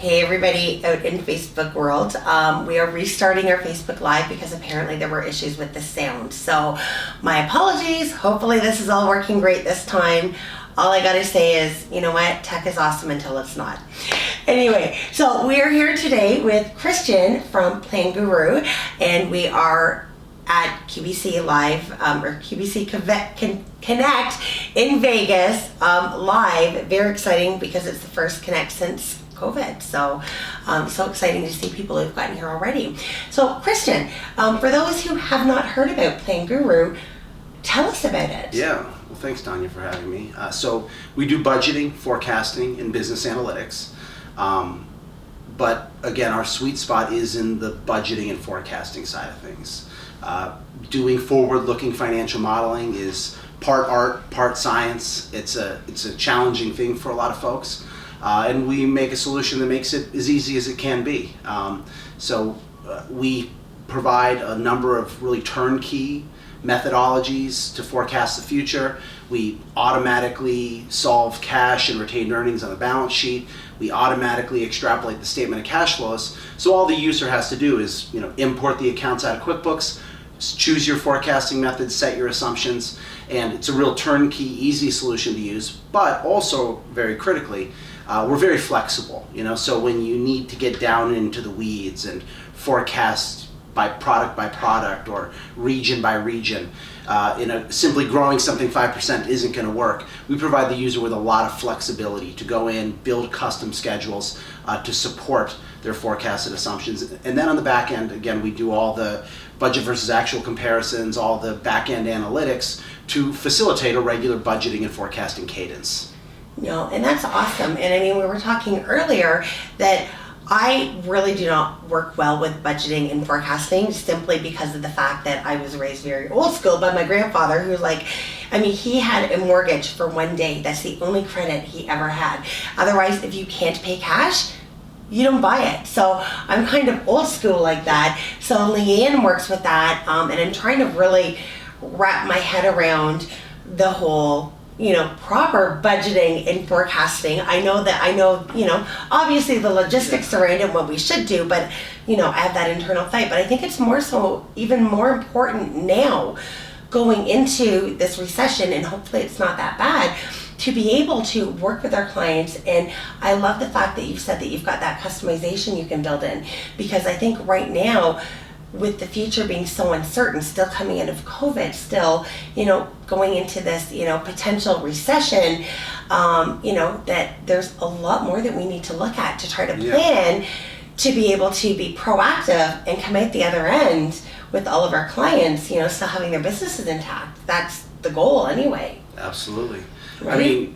Hey everybody out in Facebook world. We are restarting our Facebook Live because apparently there were issues with the sound. So my apologies. Hopefully this is all working great this time. All I gotta say is, you know what? Tech is awesome until it's not. Anyway, so we are here today with Christian from Planguru, and we are at QBC Live, or QBC Connect in Vegas, live. Very exciting because it's the first Connect since COVID. So exciting to see people who've gotten here already. So Christian, for those who have not heard about Planguru, tell us about it. Yeah, well thanks Tanya for having me. So we do budgeting, forecasting, and business analytics. But again, our sweet spot is in the budgeting and forecasting side of things. Doing forward-looking financial modeling is part art, part science. It's a challenging thing for a lot of folks, and we make a solution that makes it as easy as it can be. We provide a number of really turnkey methodologies to forecast the future. We automatically solve cash and retained earnings on the balance sheet. We automatically extrapolate the statement of cash flows. So all the user has to do is, import the accounts out of QuickBooks, choose your forecasting method, set your assumptions, and it's a real turnkey, easy solution to use. But also, very critically, we're very flexible. So when you need to get down into the weeds and forecast by product or region by region, simply growing something 5% isn't going to work. We provide the user with a lot of flexibility to go in, build custom schedules to support their forecasted assumptions. And then on the back end, again, we do all the budget versus actual comparisons, all the back end analytics to facilitate a regular budgeting and forecasting cadence. And that's awesome. And I mean, we were talking earlier that I really do not work well with budgeting and forecasting simply because of the fact that I was raised very old school by my grandfather, who's he had a mortgage for one day. That's the only credit he ever had. Otherwise, if you can't pay cash, you don't buy it. So I'm kind of old school like that. So Leanne works with that, and I'm trying to really wrap my head around the whole proper budgeting and forecasting. I know, obviously the logistics around it, what we should do, but, I have that internal fight. But I think it's even more important now going into this recession, and hopefully it's not that bad, to be able to work with our clients. And I love the fact that you've said that you've got that customization you can build in, because I think right now, with the future being so uncertain, still coming out of COVID, still, going into this, potential recession, that there's a lot more that we need to look at to try to plan to be able to be proactive and come out the other end with all of our clients, still having their businesses intact. That's the goal anyway. Absolutely. Right?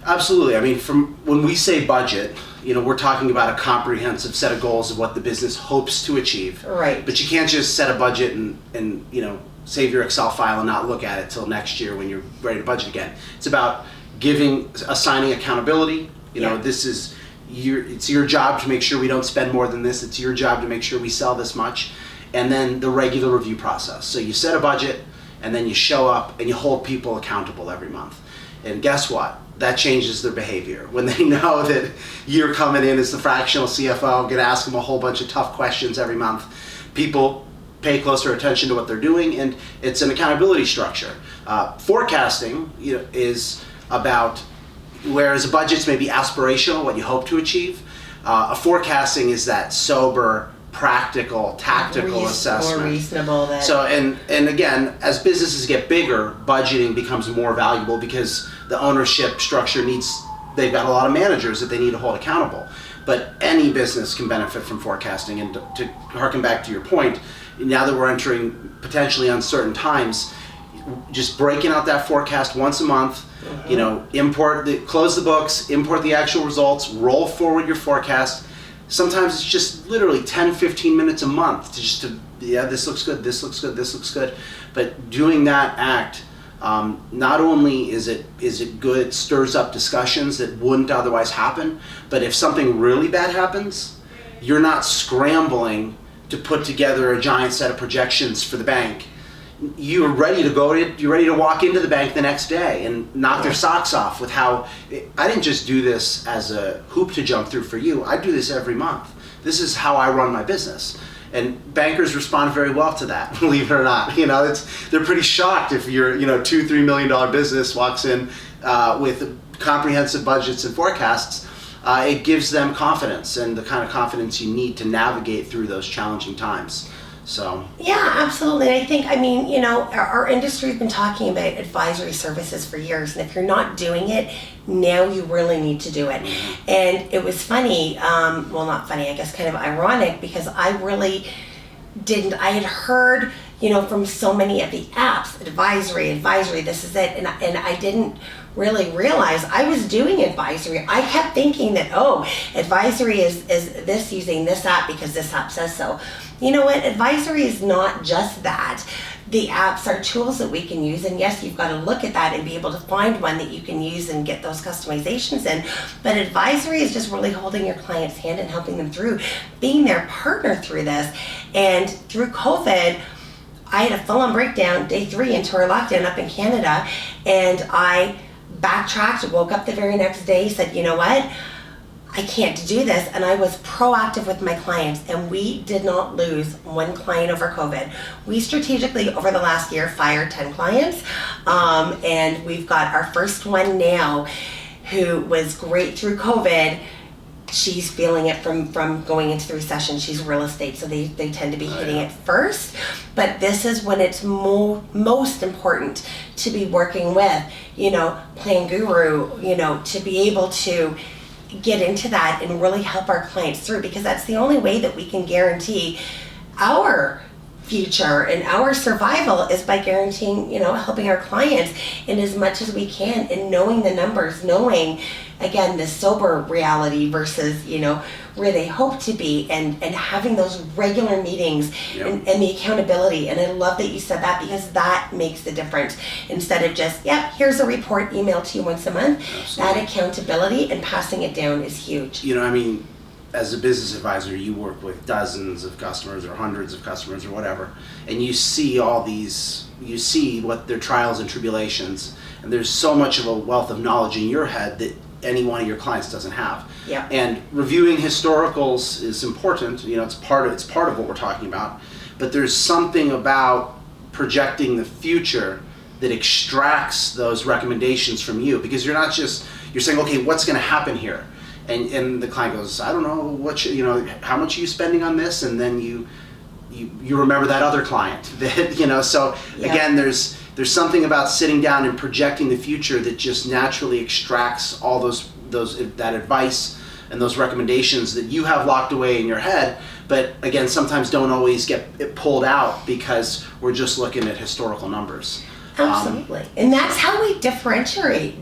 Absolutely. From when we say budget, we're talking about a comprehensive set of goals of what the business hopes to achieve. Right. But you can't just set a budget and save your Excel file and not look at it till next year when you're ready to budget again. It's about assigning accountability. It's your job to make sure we don't spend more than this. It's your job to make sure we sell this much. And then the regular review process. So you set a budget, and then you show up and you hold people accountable every month. And guess what? That changes their behavior. When they know that you're coming in as the fractional CFO, going to ask them a whole bunch of tough questions every month, people pay closer attention to what they're doing, and it's an accountability structure. Forecasting is about, whereas a budget's maybe aspirational, what you hope to achieve, a forecasting is that sober, practical, tactical assessment. More reasonable. And again, as businesses get bigger, budgeting becomes more valuable because the ownership structure they've got a lot of managers that they need to hold accountable. But any business can benefit from forecasting. And to harken back to your point, now that we're entering potentially uncertain times, just breaking out that forecast once a month, close the books, import the actual results, roll forward your forecast. Sometimes it's just literally 10, 15 minutes a month this looks good, this looks good, this looks good. But doing that act, not only is it good, it stirs up discussions that wouldn't otherwise happen, but if something really bad happens, you're not scrambling to put together a giant set of projections for the bank. you're ready to walk into the bank the next day and knock their socks off with how, I didn't just do this as a hoop to jump through for you. I do this every month. This is how I run my business. And bankers respond very well to that, believe it or not. They're pretty shocked if your $2-3 million business walks in with comprehensive budgets and forecasts. It gives them confidence, and the kind of confidence you need to navigate through those challenging times. So yeah, absolutely. I think, our industry's been talking about advisory services for years, and if you're not doing it, now you really need to do it. And it was funny, well, not funny, I guess kind of ironic, because I really didn't, I had heard, from so many of the apps, advisory, this is it, and I didn't really realize I was doing advisory. I kept thinking that, advisory is this, using this app because this app says so. You know what? Advisory is not just that. The apps are tools that we can use, and yes, you've got to look at that and be able to find one that you can use and get those customizations in. But advisory is just really holding your client's hand and helping them through, being their partner through this. And through COVID, I had a full-on breakdown day 3 into our lockdown up in Canada, and I backtracked, woke up the very next day, said, you know what? I can't do this, and I was proactive with my clients, and we did not lose one client over COVID. We strategically, over the last year, fired 10 clients, and we've got our first one now who was great through COVID. She's feeling it from going into the recession. She's real estate, so they tend to be hitting it first. But this is when it's most important to be working with, Planguru, to be able to get into that and really help our clients through, because that's the only way that we can guarantee our future and our survival is by guaranteeing, helping our clients in as much as we can, and knowing the numbers, knowing, again, the sober reality versus, where they hope to be, and having those regular meetings and the accountability. And I love that you said that, because that makes the difference. Instead of just, here's a report emailed to you once a month. Absolutely. That accountability and passing it down is huge. As a business advisor, you work with dozens of customers or hundreds of customers or whatever, and you see you see what their trials and tribulations, and there's so much of a wealth of knowledge in your head that any one of your clients doesn't have. Yeah. And reviewing historicals is important. It's part of what we're talking about. But there's something about projecting the future that extracts those recommendations from you, because you're saying, okay, what's going to happen here? And the client goes, I don't know how much are you spending on this, and then you remember that other client that so again, there's something about sitting down and projecting the future that just naturally extracts all that advice and those recommendations that you have locked away in your head, but again, sometimes don't always get it pulled out because we're just looking at historical numbers. Absolutely. And that's how we differentiate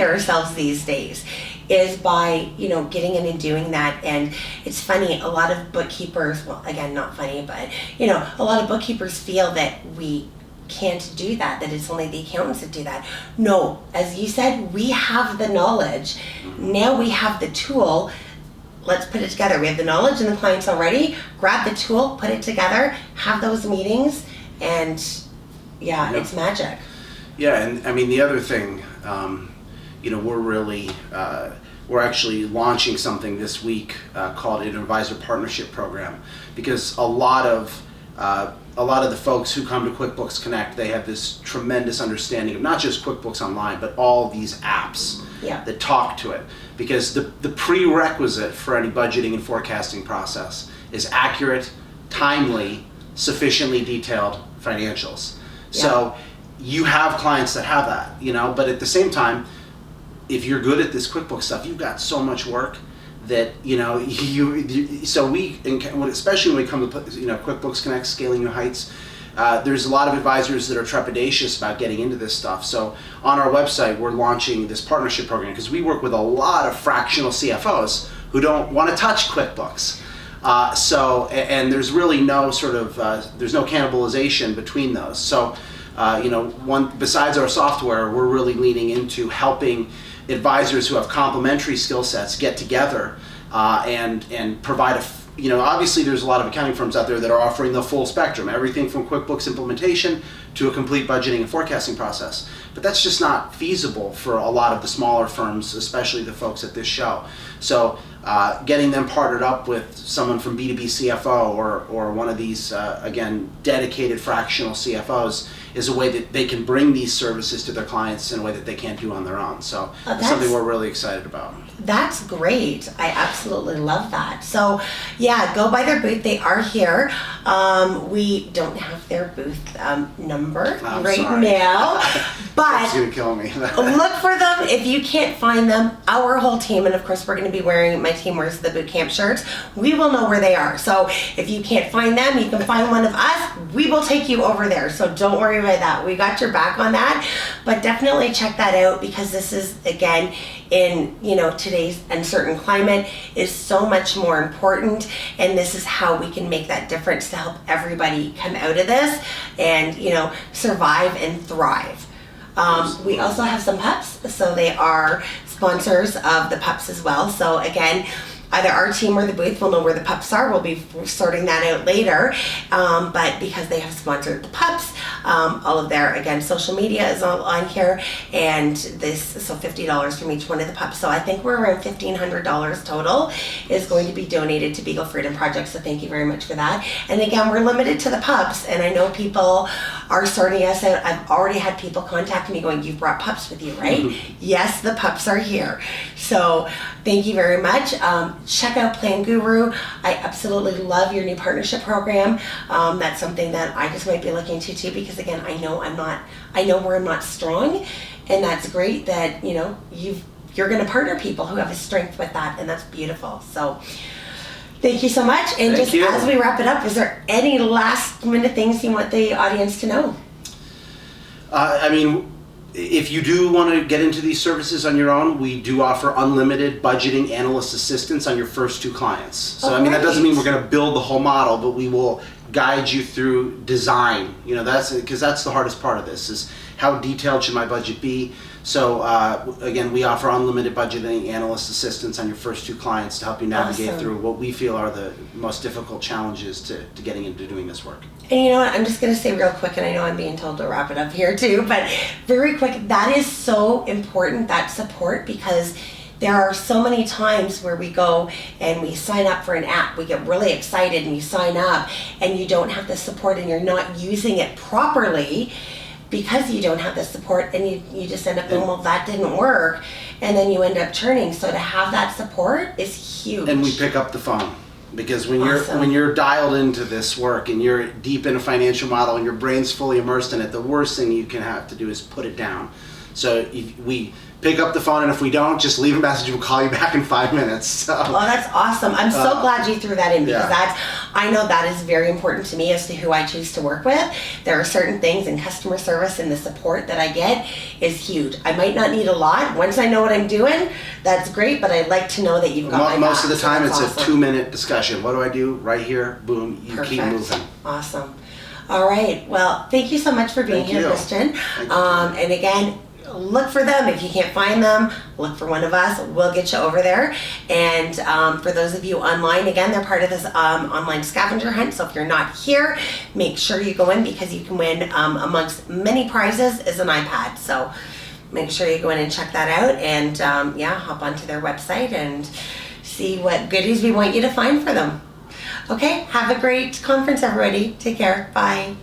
ourselves these days, is by, getting in and doing that. And it's funny, a lot of bookkeepers, well, again, not funny, but, a lot of bookkeepers feel that we can't do that it's only the accountants that do that. No, as you said, we have the knowledge. Now we have the tool. Let's put it together. We have the knowledge and the clients already. Grab the tool, put it together, have those meetings, and it's magic. Yeah, and the other thing, we're actually launching something this week called an advisor partnership program, because a lot of the folks who come to QuickBooks Connect, they have this tremendous understanding of not just QuickBooks Online, but all these apps that talk to it. Because the prerequisite for any budgeting and forecasting process is accurate, timely, sufficiently detailed financials. So you have clients that have that, but at the same time, if you're good at this QuickBooks stuff, you've got so much work that, especially when we come to, QuickBooks Connect, Scaling New Heights, there's a lot of advisors that are trepidatious about getting into this stuff. So on our website, we're launching this partnership program, because we work with a lot of fractional CFOs who don't want to touch QuickBooks. And there's really no there's no cannibalization between those. So, besides our software, we're really leaning into helping advisors who have complementary skill sets get together and provide obviously there's a lot of accounting firms out there that are offering the full spectrum, everything from QuickBooks implementation to a complete budgeting and forecasting process. But that's just not feasible for a lot of the smaller firms, especially the folks at this show. So getting them partnered up with someone from B2B CFO or one of these, again, dedicated fractional CFOs is a way that they can bring these services to their clients in a way that they can't do on their own. So that's something we're really excited about. That's great. I absolutely love that. So yeah, go by their booth. They are here. We don't have their booth number now, but that's gonna kill me. Look for them. If you can't find them, our whole team, and of course we're going to be wearing, my team wears the boot camp shirts, we will know where they are. So if you can't find them, you can find one of us. We will take you over there. So don't worry about that. We got your back on that. But definitely check that out, because this is, again, in today's uncertain climate, is so much more important, and this is how we can make that difference to help everybody come out of this and survive and thrive. We also have some pups, so they are sponsors of the pups as well. So again, either our team or the booth will know where the pups are. We'll be sorting that out later. But because they have sponsored the pups, all of their, again, social media is all on here, and so $50 from each one of the pups. So I think we're around $1,500 total is going to be donated to Beagle Freedom Project. So thank you very much for that. And again, we're limited to the pups, and I know people are sorting us out. I've already had people contact me going, "You've brought pups with you, right?" Mm-hmm. Yes, the pups are here. So thank you very much. Check out Planguru. I absolutely love your new partnership program. That's something that I just might be looking to too, because again, I know where I'm not strong, and that's great that you're going to partner people who have a strength with that, and that's beautiful. So thank you so much. And Thank you. As we wrap it up, is there any last minute things you want the audience to know? If you do want to get into these services on your own, we do offer unlimited budgeting analyst assistance on your first 2 clients. So that doesn't mean we're going to build the whole model, but we will guide you through design. That's the hardest part of this, is how detailed should my budget be. So again, we offer unlimited budgeting analyst assistance on your first 2 clients to help you navigate through what we feel are the most difficult challenges to getting into doing this work. And you know what, I'm just going to say real quick, and I know I'm being told to wrap it up here too, but very quick, that is so important, that support, because there are so many times where we go and we sign up for an app, we get really excited and you sign up and you don't have the support and you're not using it properly because you don't have the support, and you just end up going, well, that didn't work, and then you end up churning. So to have that support is huge. And we pick up the phone. Because when you're dialed into this work and you're deep in a financial model and your brain's fully immersed in it, the worst thing you can have to do is put it down. So we pick up the phone, and if we don't, just leave a message. We'll call you back in 5 minutes. So, that's awesome. I'm so glad you threw that in, because I know that is very important to me as to who I choose to work with. There are certain things in customer service, and the support that I get is huge. I might not need a lot. Once I know what I'm doing, that's great, but I'd like to know that you've got my back. Most of the time, it's awesome. A 2-minute discussion. What do I do? Right here, boom, you keep moving. Awesome. All right. Well, thank you so much for being here, Christian. And again, look for them. If you can't find them, look for one of us. We'll get you over there. And for those of you online, again, they're part of this online scavenger hunt. So if you're not here, make sure you go in, because you can win amongst many prizes is an iPad. So make sure you go in and check that out, and hop onto their website and see what goodies we want you to find for them. Okay, have a great conference, everybody. Take care. Bye.